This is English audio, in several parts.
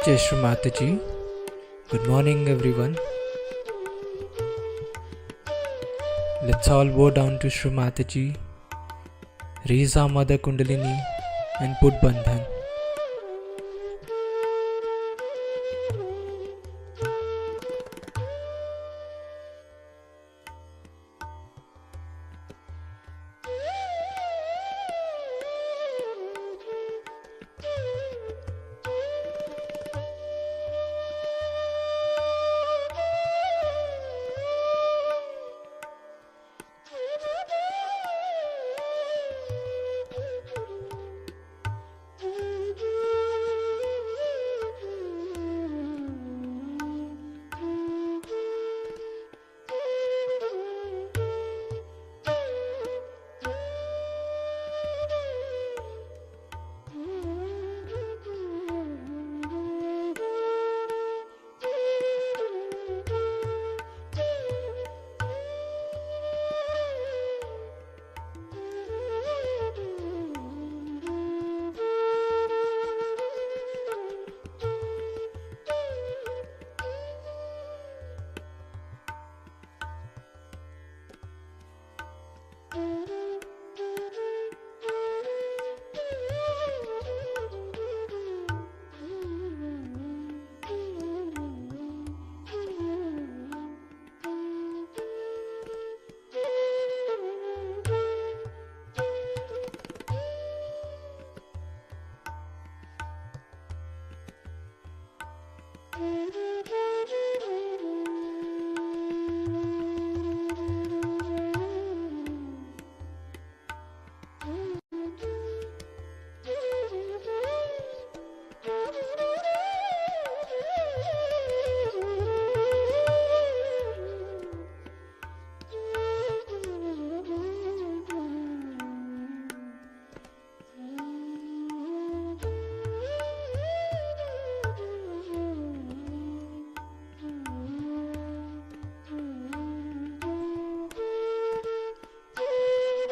Jai Shri Mataji. Good morning, everyone. Let's all bow down to Shri Mataji, raise our Mother Kundalini, and put Bandhan.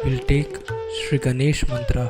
We'll take Shri Ganesh Mantra.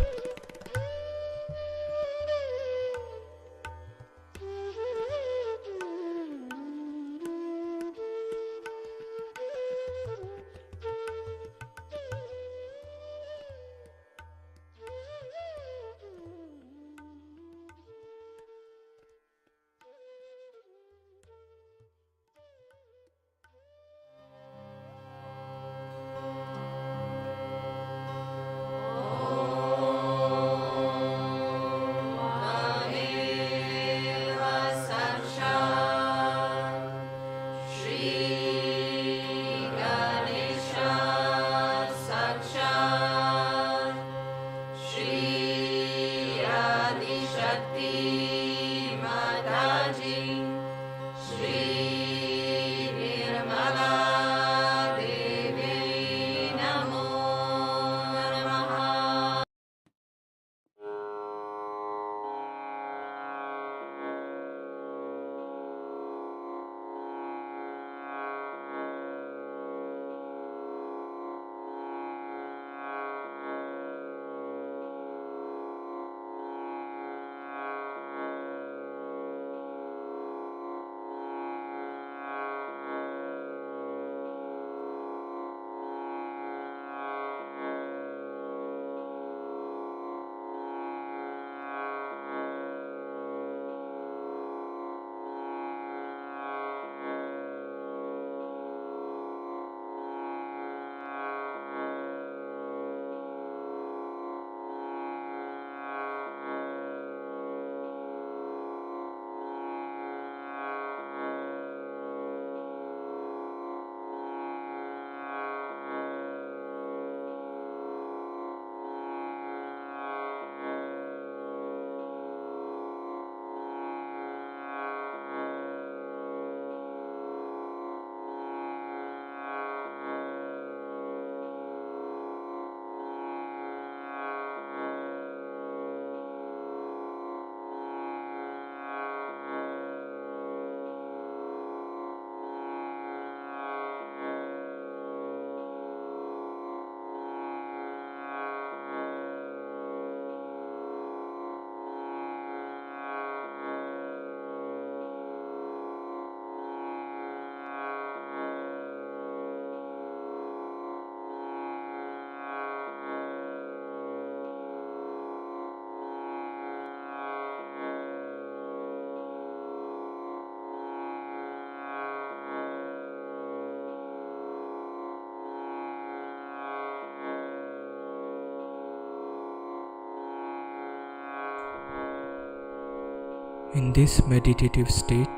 In this meditative state,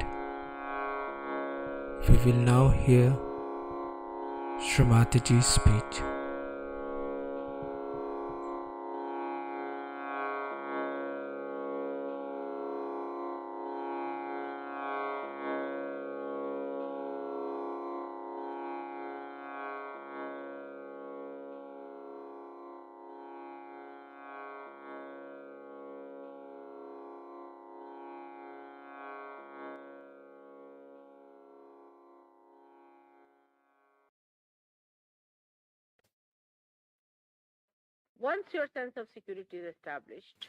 we will now hear Srimatiji's speech. Once your sense of security is established,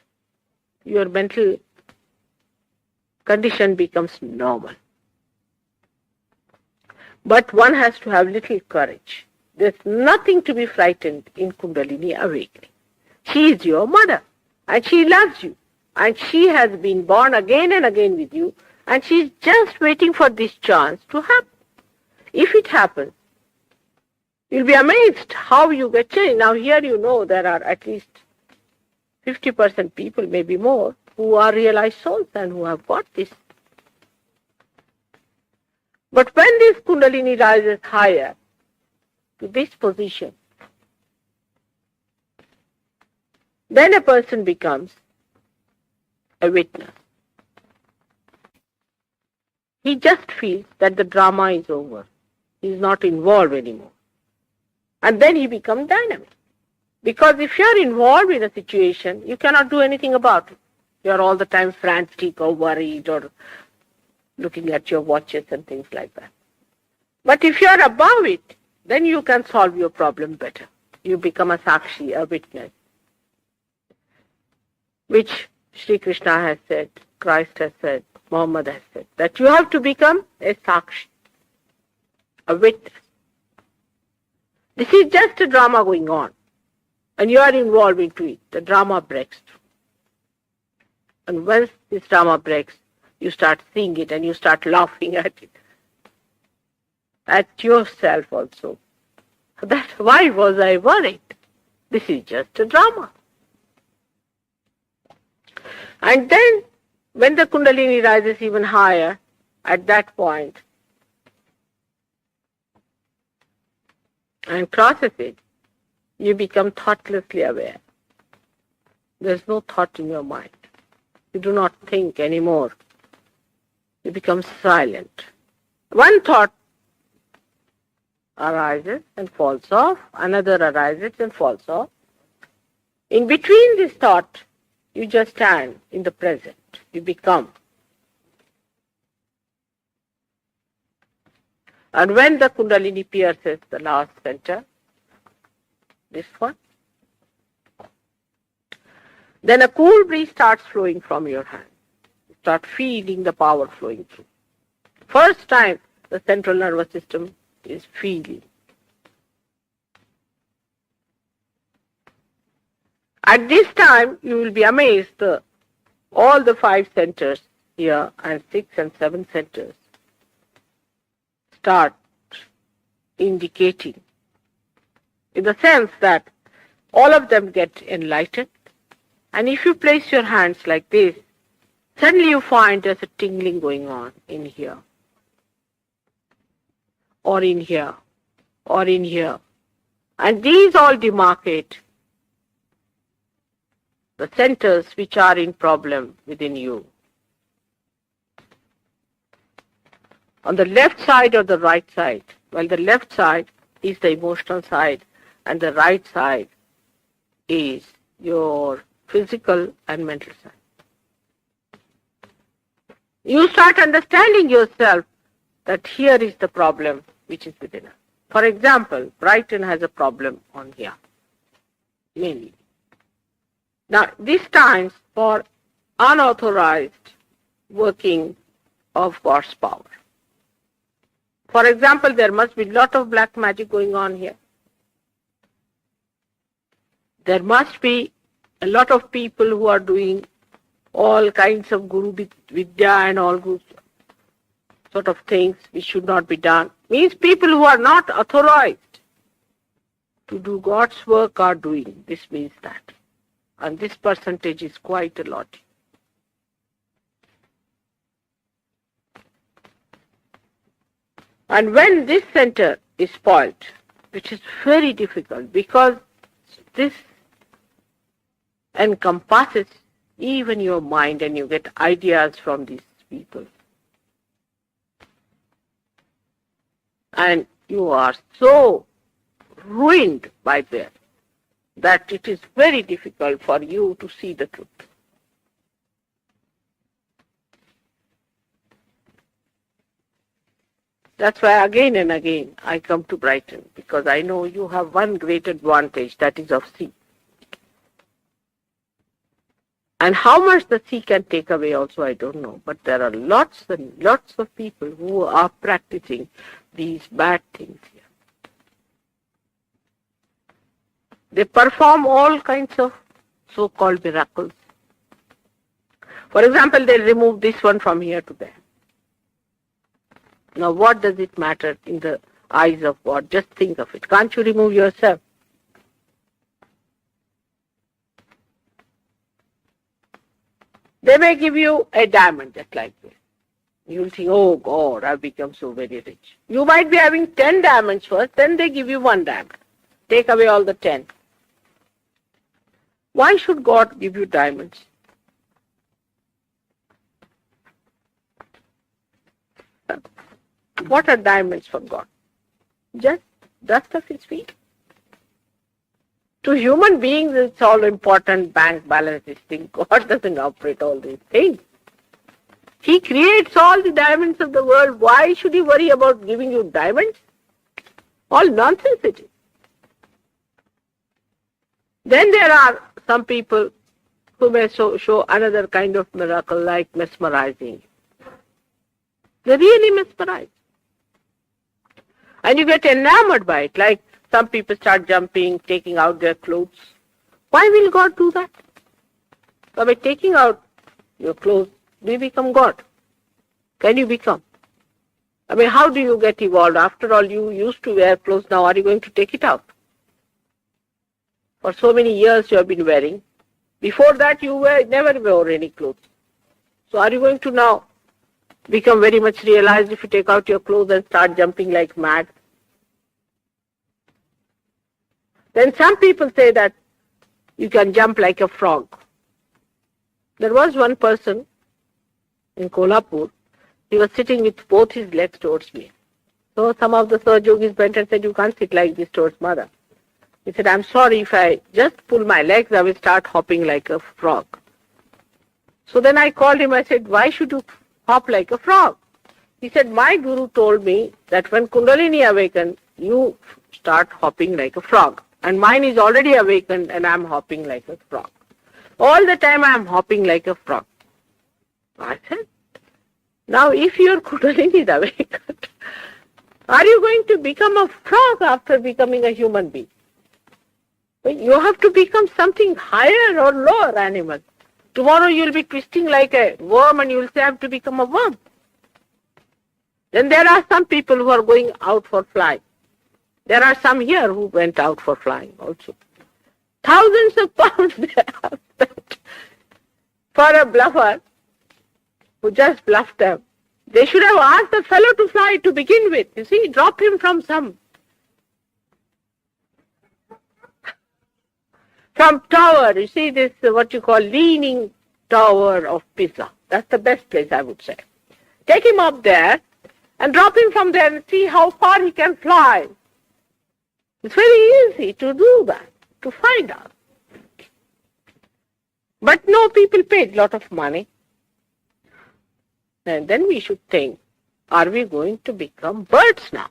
your mental condition becomes normal. But one has to have little courage. There's nothing to be frightened in Kundalini awakening. She is your mother, and she loves you, and she has been born again and again with you, and she's just waiting for this chance to happen. If it happens, you'll be amazed how you get changed. Now here you know there are at least 50% people, maybe more, who are realized souls and who have got this. But when this Kundalini rises higher to this position, then a person becomes a witness. He just feels that the drama is over. He is not involved anymore. And then he becomes dynamic. Because if you are involved in a situation, you cannot do anything about it. You are all the time frantic or worried or looking at your watches and things like that. But if you are above it, then you can solve your problem better. You become a sakshi, a witness, which Sri Krishna has said, Christ has said, Muhammad has said, that you have to become a sakshi, a witness. This is just a drama going on, and you are involved into it. The drama breaks through. And once this drama breaks, you start seeing it and you start laughing at it, at yourself also. Why was I worried? This is just a drama. And then, when the Kundalini rises even higher, at that point, and crosses it, you become thoughtlessly aware. There's no thought in your mind. You do not think anymore. You become silent. One thought arises and falls off, another arises and falls off. In between this thought, you just stand in the present. You become. And when the Kundalini pierces the last center, this one, then a cool breeze starts flowing from your hand. You start feeling the power flowing through. First time the central nervous system is feeling. At this time, you will be amazed all the 5 centers here and 6 and 7 centers start indicating, in the sense that all of them get enlightened. And if you place your hands like this, suddenly you find there's a tingling going on in here, or in here, or in here. And these all demarcate the centers which are in problem within you. On the left side or the right side? Well, the left side is the emotional side, and the right side is your physical and mental side. You start understanding yourself that here is the problem which is within us. For example, Brighton has a problem on here, mainly. Now, this stands for unauthorized working of God's power. For example, there must be a lot of black magic going on here. There must be a lot of people who are doing all kinds of Guru Vidya and all good sort of things which should not be done. Means people who are not authorized to do God's work are doing. This means that. And this percentage is quite a lot. And when this center is spoiled, which is very difficult because this encompasses even your mind and you get ideas from these people. And you are so ruined by them that it is very difficult for you to see the truth. That's why again and again I come to Brighton, because I know you have one great advantage, that is of sea. And how much the sea can take away also I don't know, but there are lots and lots of people who are practicing these bad things here. They perform all kinds of so-called miracles. For example, they remove this one from here to there. Now what does it matter in the eyes of God? Just think of it. Can't you remove yourself? They may give you a diamond just like this. You'll think, oh God, I've become so very rich. You might be having 10 diamonds first, then they give you 1 diamond. Take away all the 10. Why should God give you diamonds? What are diamonds for God? Just dust of his feet. To human beings, it's all important, bank balances thing. God doesn't operate all these things. He creates all the diamonds of the world. Why should he worry about giving you diamonds? All nonsense it is. Then there are some people who may show another kind of miracle like mesmerizing. They really mesmerize. And you get enamored by it, like some people start jumping, taking out their clothes. Why will God do that? By taking out your clothes, do you become God? Can you become? I mean, how do you get evolved? After all, you used to wear clothes, now are you going to take it out? For so many years you have been wearing. Before that you never wore any clothes. So are you going to now become very much realized if you take out your clothes and start jumping like mad? Then some people say that you can jump like a frog. There was one person in Kolhapur, he was sitting with both his legs towards me. So some of the Sahajogis went and said, you can't sit like this towards mother. He said, I'm sorry, if I just pull my legs, I will start hopping like a frog. So then I called him, I said, why should you hop like a frog? He said, my guru told me that when Kundalini awakens, you start hopping like a frog. And mine is already awakened and I'm hopping like a frog. All the time I'm hopping like a frog. I said, now if your Kundalini is awakened, are you going to become a frog after becoming a human being? You have to become something higher or lower animal. Tomorrow you'll be twisting like a worm and you'll say, I have to become a worm. Then there are some people who are going out for flying. There are some here who went out for flying also. Thousands of pounds they have spent for a bluffer who just bluffed them. They should have asked the fellow to fly to begin with. You see, drop him from tower. You see this, what you call leaning tower of Pisa. That's the best place, I would say. Take him up there and drop him from there and see how far he can fly. It's very easy to do that, to find out. But no, people paid a lot of money. And then we should think, are we going to become birds now?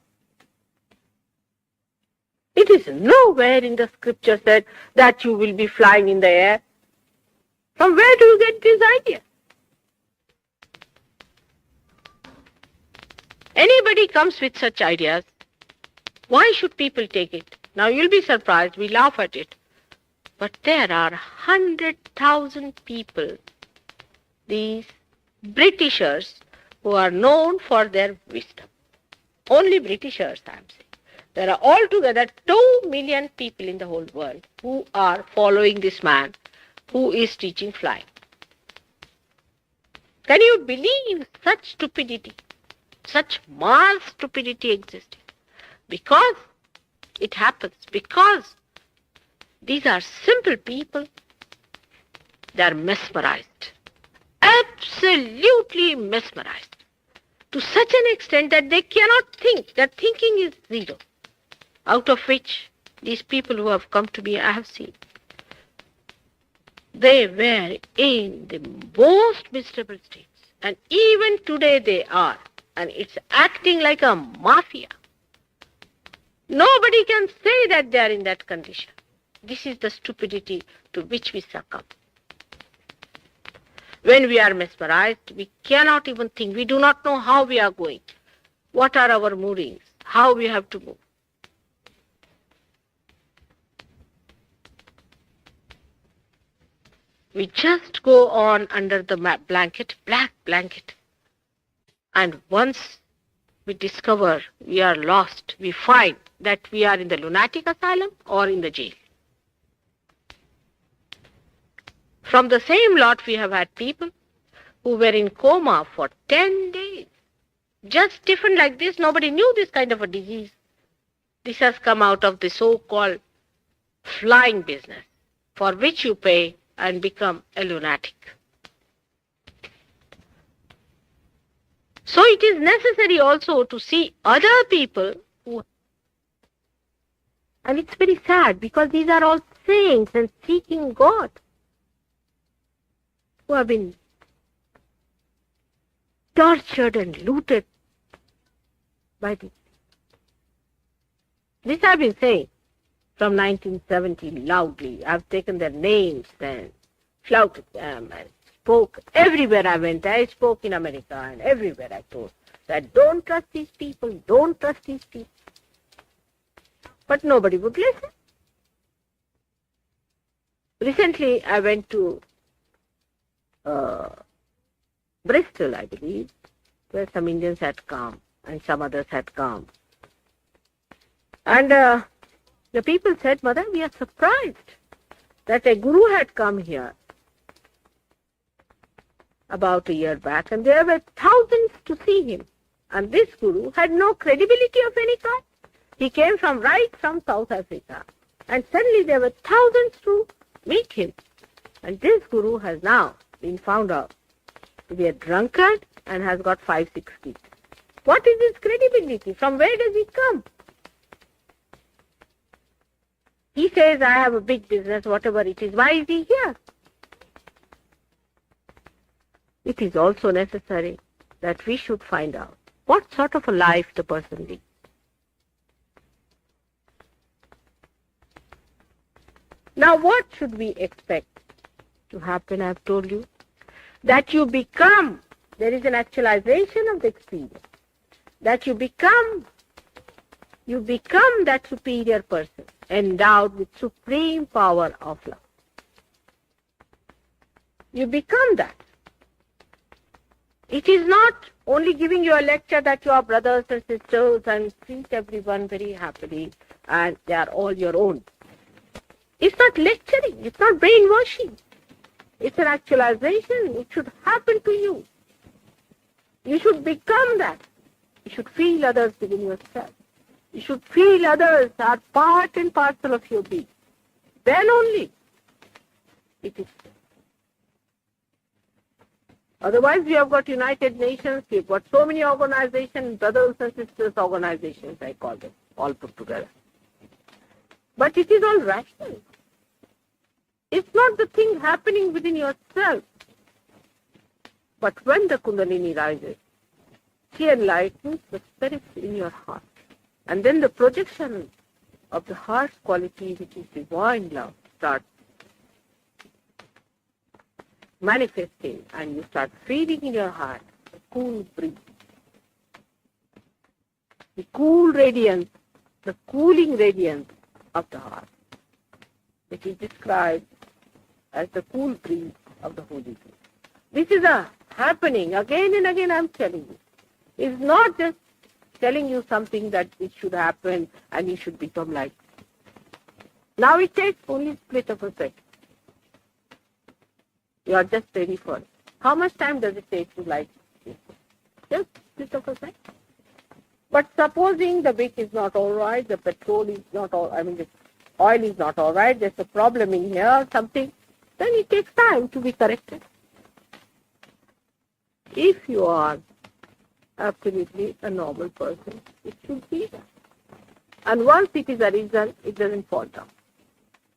It is nowhere in the scripture said that you will be flying in the air. From where do you get this idea? Anybody comes with such ideas, why should people take it? Now you'll be surprised, we laugh at it. But there are 100,000 people, these Britishers, who are known for their wisdom. Only Britishers, I am saying. There are altogether 2 million people in the whole world who are following this man who is teaching flying. Can you believe such stupidity? such mass stupidity existed? Because it happens. Because these are simple people. They are mesmerized. Absolutely mesmerized. To such an extent that they cannot think. Their thinking is zero. Out of which these people who have come to me, I have seen. They were in the most miserable states. And even today they are. And it's acting like a mafia. Nobody can say that they are in that condition. This is the stupidity to which we succumb. When we are mesmerized, we cannot even think. We do not know how we are going. What are our moorings? How we have to move. We just go on under the blanket, black blanket. And once we discover we are lost, we find that we are in the lunatic asylum or in the jail. From the same lot, we have had people who were in coma for 10 days. Just different like this. Nobody knew this kind of a disease. This has come out of the so-called flying business, for which you pay and become a lunatic. So it is necessary also to see other people who... And it's very sad because these are all saints and seeking God who have been tortured and looted by this. This I've been saying from 1970 loudly. I've taken their names and flouted them and spoke everywhere I went. I spoke in America and everywhere I told that don't trust these people, don't trust these people. But nobody would listen. Recently I went to Bristol, I believe, where some Indians had come and some others had come. And the people said, Mother, we are surprised that a guru had come here about a year back, and there were thousands to see him. And this guru had no credibility of any kind. He came right from South Africa. And suddenly there were thousands to meet him. And this guru has now been found out to be a drunkard and has got 5-6 kids. What is his credibility? From where does he come? He says, I have a big business, whatever it is. Why is he here? It is also necessary that we should find out what sort of a life the person leads. Now, what should we expect to happen? I have told you that you become, there is an actualization of the experience, that you become that superior person endowed with supreme power of love. You become that. It is not only giving you a lecture that you are brothers and sisters and treat everyone very happily and they are all your own. It's not lecturing. It's not brainwashing. It's an actualization. It should happen to you. You should become that. You should feel others within yourself. You should feel others are part and parcel of your being. Then only it is. Otherwise, we have got United Nations, we have got so many organizations, brothers and sisters organizations, I call them, all put together. But it is all rational. It's not the thing happening within yourself. But when the Kundalini rises, she enlightens the spirit in your heart. And then the projection of the heart's quality, which is divine love, starts manifesting, and you start feeling in your heart the cool breeze, the cool radiance, the cooling radiance of the heart, which is described as the cool breeze of the Holy Ghost. This is a happening again and again. I'm telling you, it's not just telling you something that it should happen and you should become like. Now it takes only split of a second. You are just ready for it. How much time does it take to like this? Just split of a second. But supposing the wick is not all right, the petrol is not all, the oil is not all right, there's a problem in here, something, then it takes time to be corrected. If you are absolutely a normal person, it should be that. And once it is arisen, it doesn't fall down.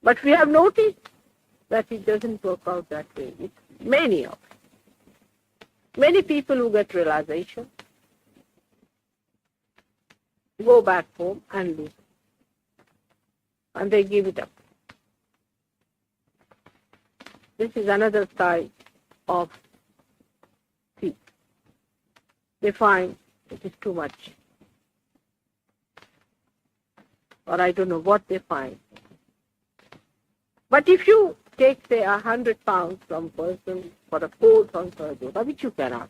But we have noticed that it doesn't work out that way with many of it. Many people who get realization go back home and lose. And they give it up. This is another side of faith. They find it is too much. Or I don't know what they find. But if you take, say, 100 pounds from a person for a course on Sahaja, which you cannot,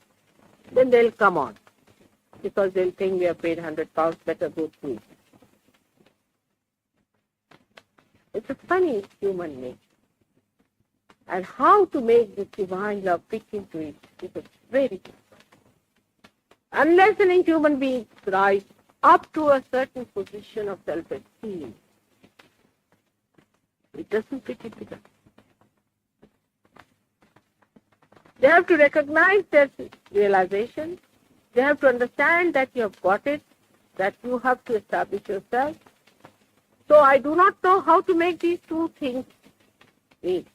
then they'll come on. Because they'll think we have paid 100 pounds, better go through it. It's a funny human nature. And how to make this divine love fit into it is very difficult. Unless an human being rise up to a certain position of self-esteem, it doesn't fit into that. They have to recognize their realization. They have to understand that you have got it, that you have to establish yourself. So I do not know how to make these two things meet.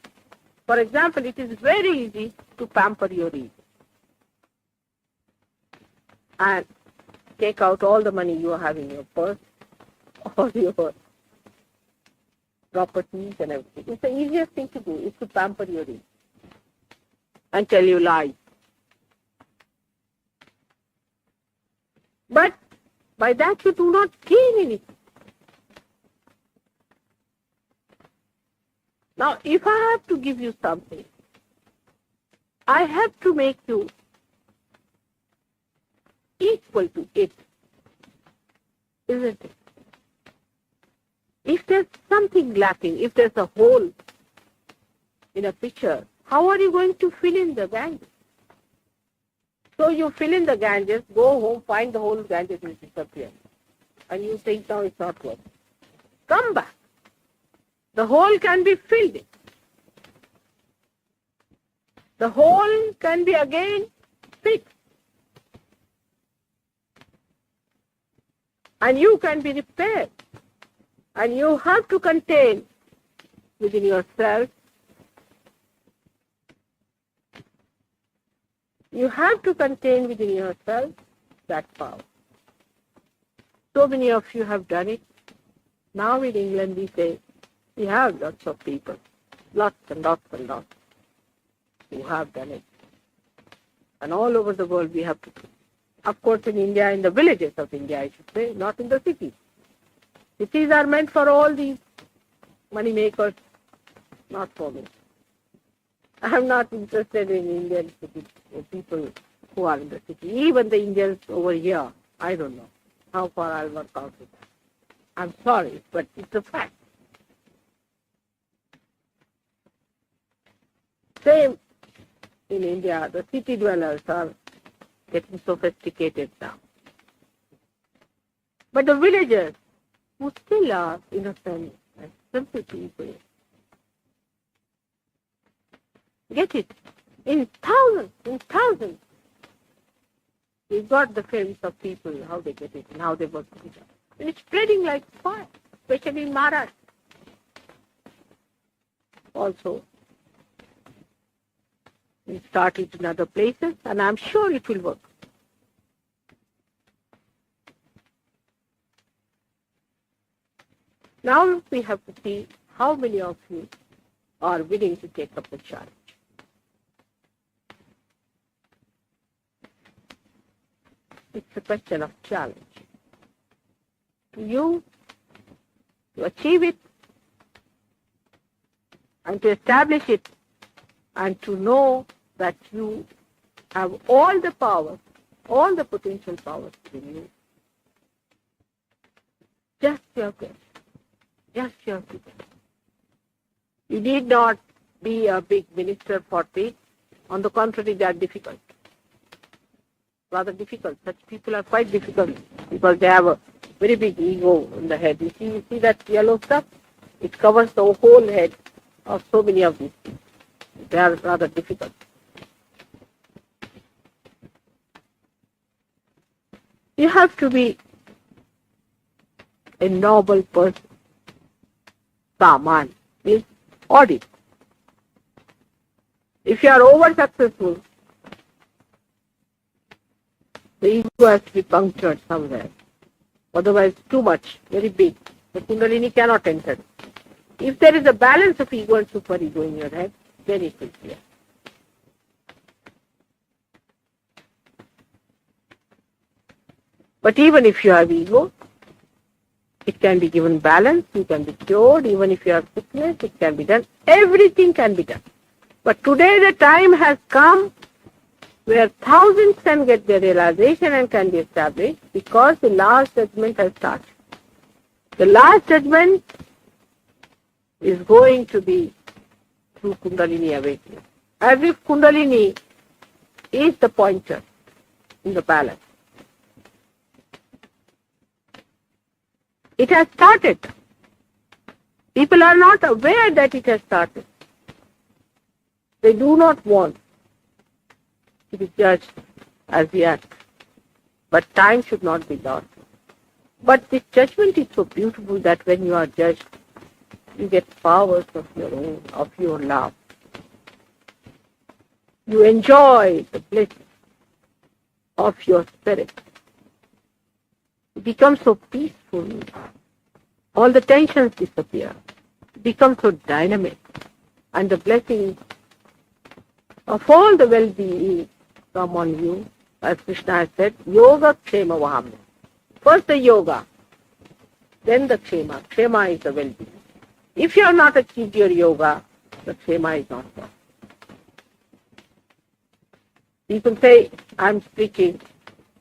For example, it is very easy to pamper your ego and take out all the money you have in your purse or your properties and everything. It's the easiest thing to do, is to pamper your ego and tell you lies. But by that you do not gain anything. Now, if I have to give you something, I have to make you equal to it, isn't it? If there's something lacking, if there's a hole in a picture, how are you going to fill in the Ganges? So you fill in the Ganges, go home, find the whole Ganges will disappear. And you think, now it's not working. Come back. The hole can be filled in. The hole can be again fixed. And you can be repaired. And you have to contain within yourself. You have to contain within yourself that power. So many of you have done it. Now in England we say, we have lots of people, lots and lots and lots, who have done it. And all over the world we have to do it. Of course in India, in the villages of India I should say, not in the cities. Cities are meant for all these money makers, not for me. I am not interested in Indian cities, people who are in the city. Even the Indians over here, I don't know how far I'll work out with that. I'm sorry, but it's a fact. Same in India, the city dwellers are getting sophisticated now. But the villagers, who still are innocent and simple people, get it in thousands. We've got the films of people, how they get it and how they work together. And it's spreading like fire, especially in Maharashtra. Also, we start it in other places, and I'm sure it will work. Now we have to see how many of you are willing to take up the challenge. It's a question of challenge. You to achieve it and to establish it and to know that you have all the power, all the potential powers within you. Just your best. Just your best. You need not be a big minister for peace. On the contrary, they are difficult. rather difficult. Such people are quite difficult because they have a very big ego in the head. You see that yellow stuff? It covers the whole head of so many of these people. They are rather difficult. You have to be a noble person. Saman means audit. If you are over successful, the ego has to be punctured somewhere. Otherwise, too much, very big. The Kundalini cannot enter. If there is a balance of ego and superego in your head, then it will clear. But even if you have ego, it can be given balance, you can be cured, even if you have sickness, it can be done. Everything can be done. But today the time has come where thousands can get their realization and can be established because the last judgment has started. The last judgment is going to be through Kundalini awakening. As if Kundalini is the pointer in the balance. It has started. People are not aware that it has started. They do not want to be judged as yet. But time should not be lost. But this judgment is so beautiful that when you are judged, you get powers of your own, of your love. You enjoy the bliss of your spirit. You become so peaceful. All the tensions disappear. You become so dynamic. And the blessings of all the well-being come on you. As Krishna has said, Yoga Kshema Vaham. First the yoga, then the Kshema. Kshema is the well-being. If you have not achieved your yoga, the Kshema is not there. People say, I am speaking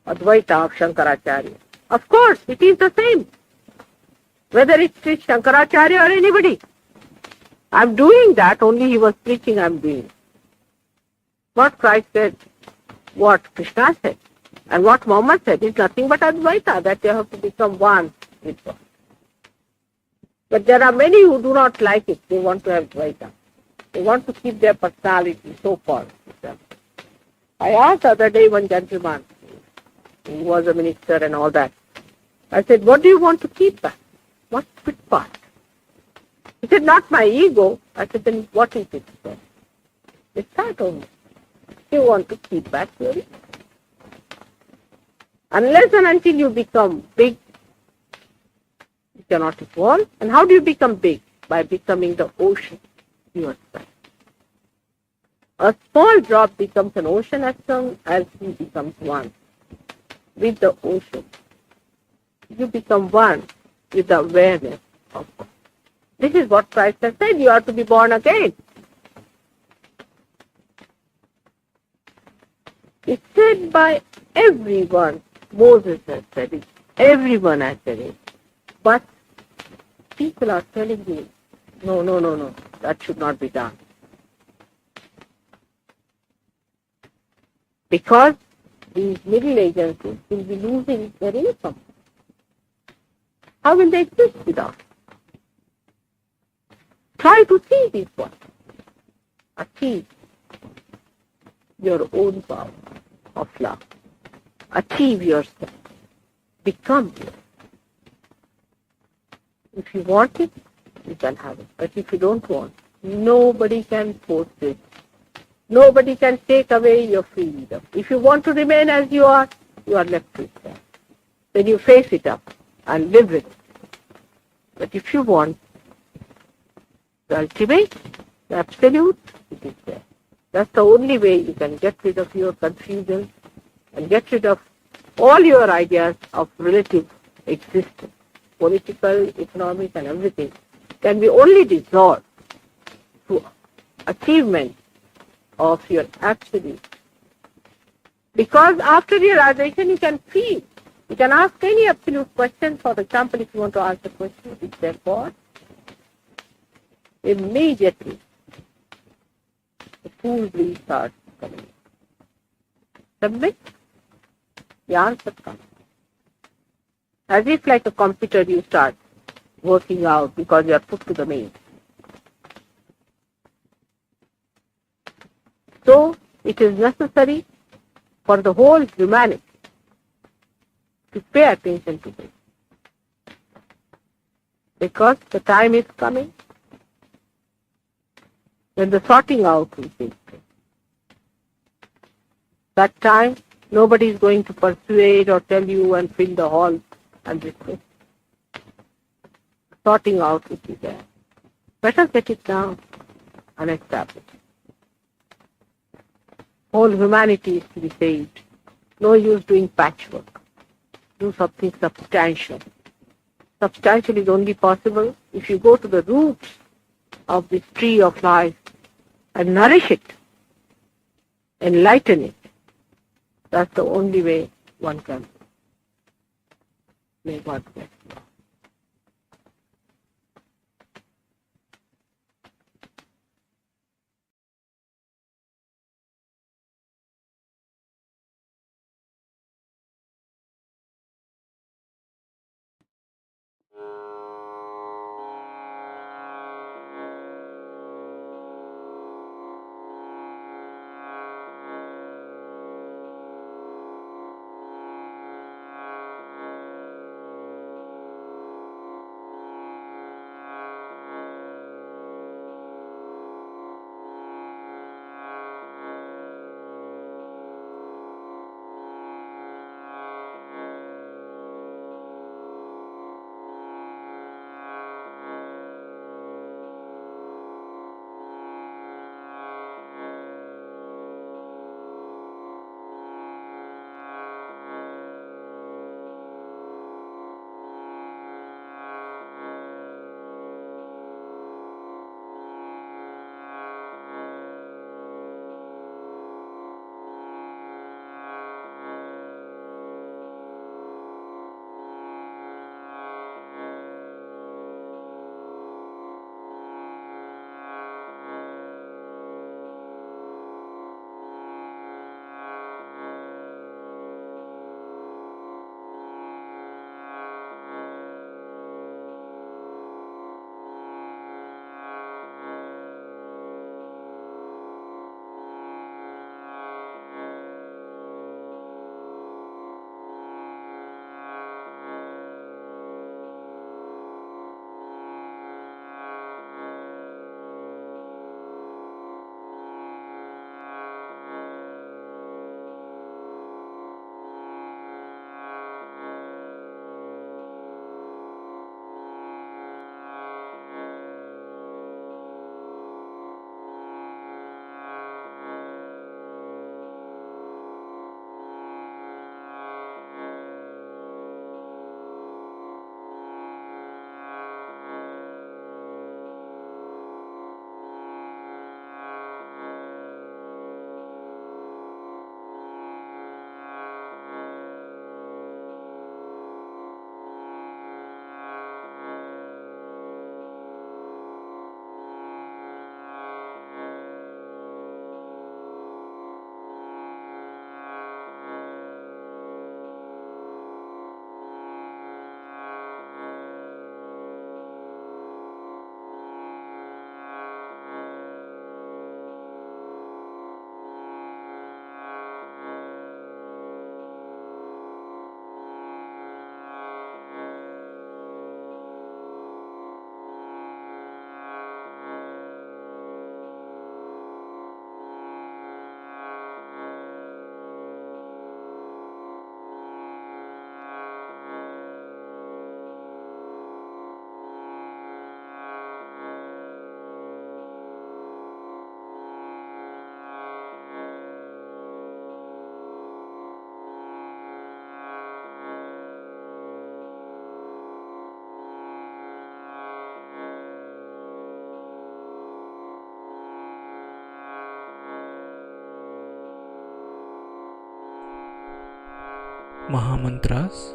Advaita of Shankaracharya. Of course, it is the same. Whether it's Shankaracharya or anybody. I am doing that, only he was preaching, I am doing. What Christ said, what Krishna said, and what Muhammad said is nothing but Advaita, that you have to become one with God. But there are many who do not like it. They want to have Advaita. They want to keep their personality so far. I asked the other day one gentleman, he was a minister and all that. I said, what do you want to keep back? What fit part? He said, not my ego. I said, then what is it? Then? It's that only. You want to keep back your ego. Unless and until you become big, you cannot evolve. And how do you become big? By becoming the ocean yourself. A small drop becomes an ocean as soon as he becomes one with the ocean. You become one with the awareness of God. This is what Christ has said, you are to be born again. It's said by everyone. Moses has said it. Everyone has said it. But people are telling you, no, that should not be done. Because these middle agencies will be losing their income. How will they exist without? Try to see this one. Achieve your own power of love. Achieve yourself. Become yourself. If you want it, you can have it. But if you don't want, nobody can force it. Nobody can take away your freedom. If you want to remain as you are left with that. Then you face it up and live with it. But if you want the ultimate, the absolute, it is there. That's the only way you can get rid of your confusion and get rid of all your ideas of relative existence. Political, economic and everything can be only dissolved through achievement of your absolute. Because after realization you can feel. You can ask any absolute question. For example, if you want to ask the question, is there God? Immediately the cool breeze starts coming. Submit the answer comes. As if like a computer, you start working out because you are put to the main. So it is necessary for the whole humanity to pay attention to this, because the time is coming when the sorting out will take place. That time, nobody is going to persuade or tell you and fill the hall and this thing. Sorting out will be there. Better get it down and establish. Whole humanity is to be saved. No use doing patchwork. Do something substantial. Substantial is only possible if you go to the roots of this tree of life and nourish it, enlighten it. That's the only way one can. May God bless you. Mahamantras.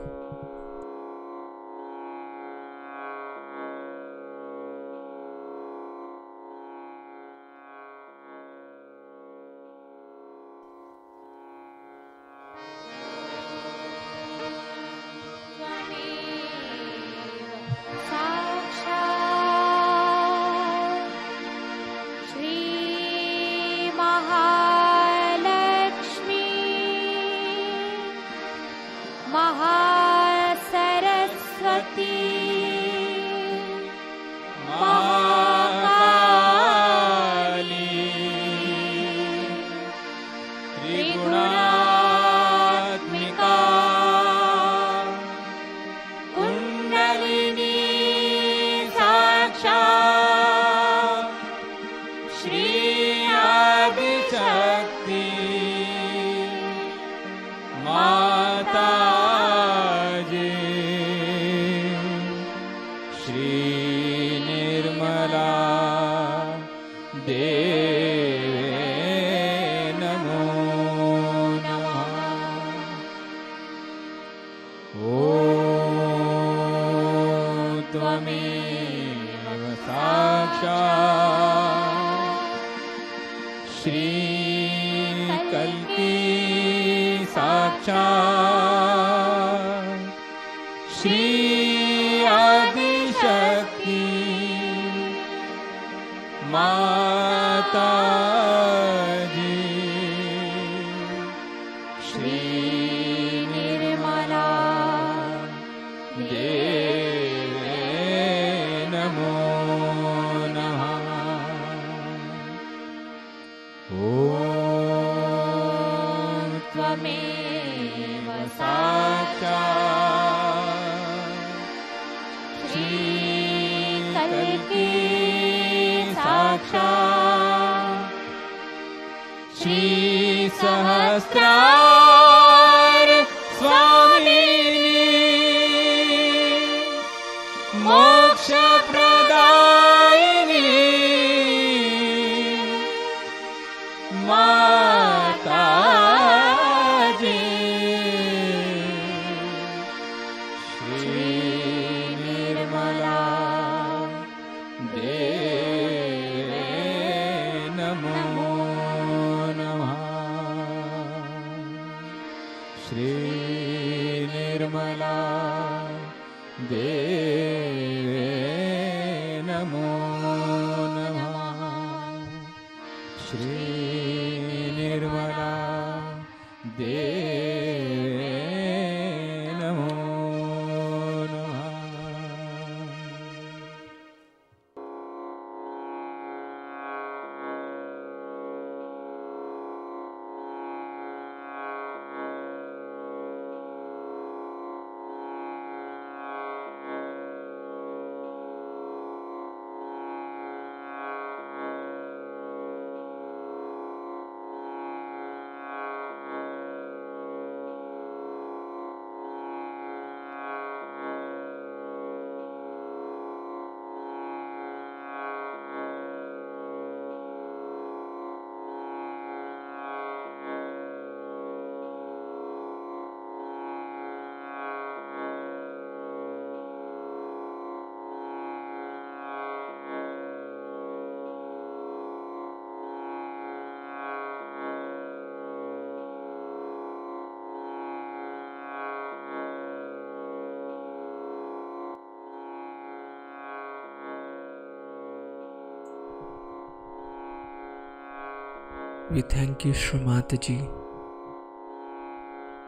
We thank you, Shri Mataji,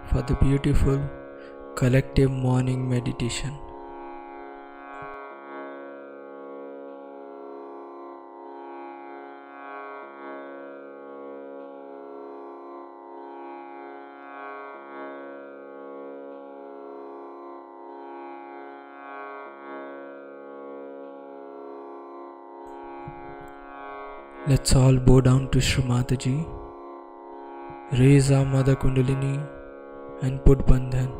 for the beautiful collective morning meditation. Let's all bow down to Shri Mataji, raise our Mother Kundalini and put Bandhan.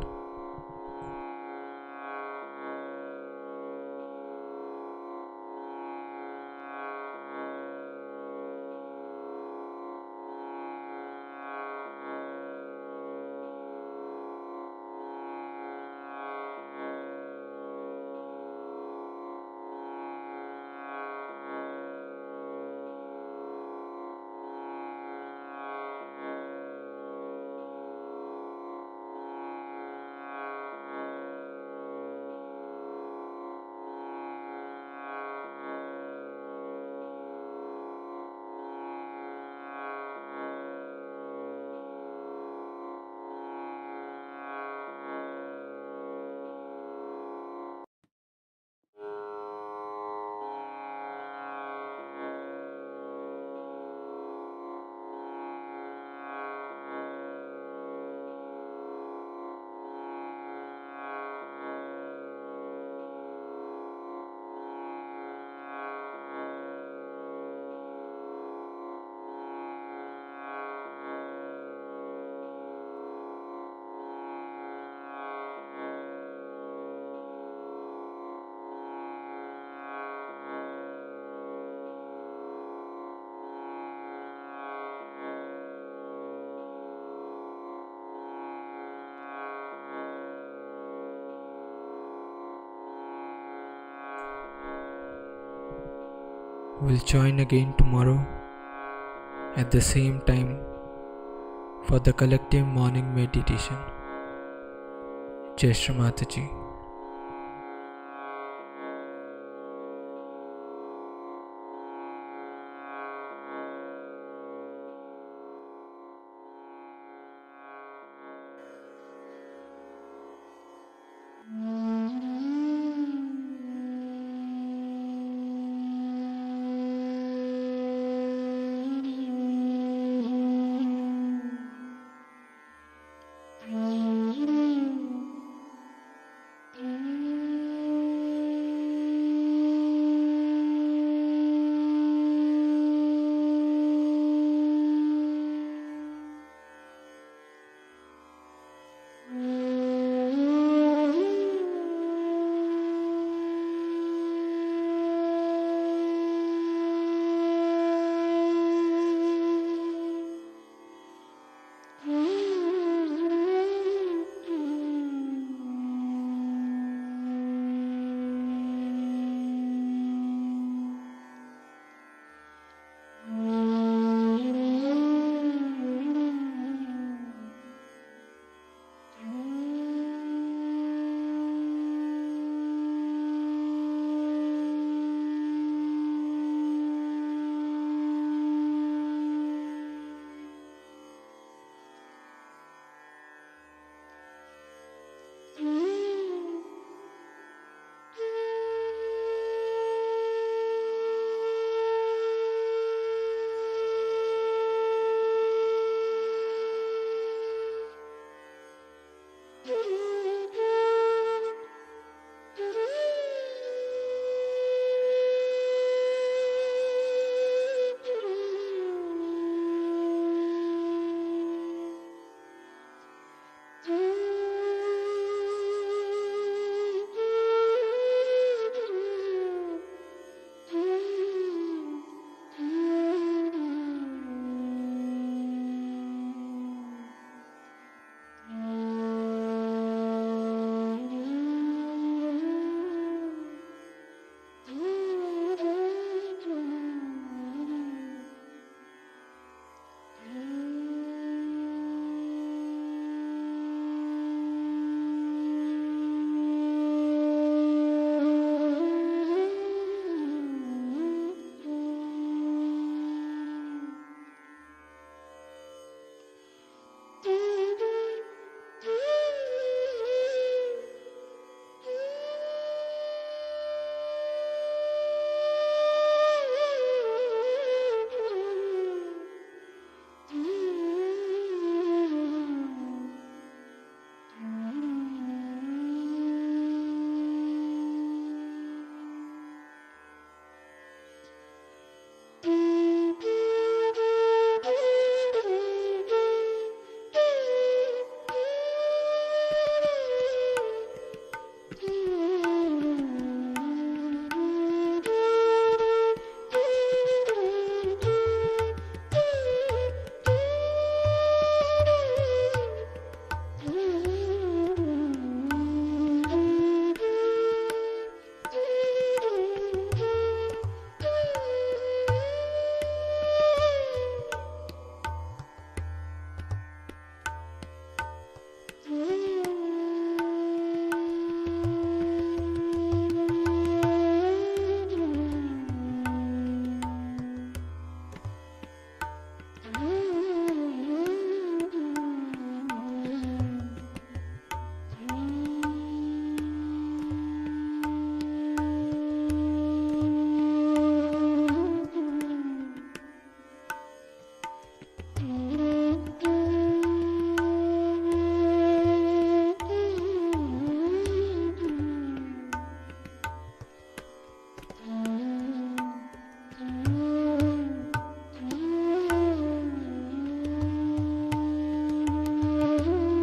We'll join again tomorrow at the same time for the collective morning meditation. Jai Shri Mataji.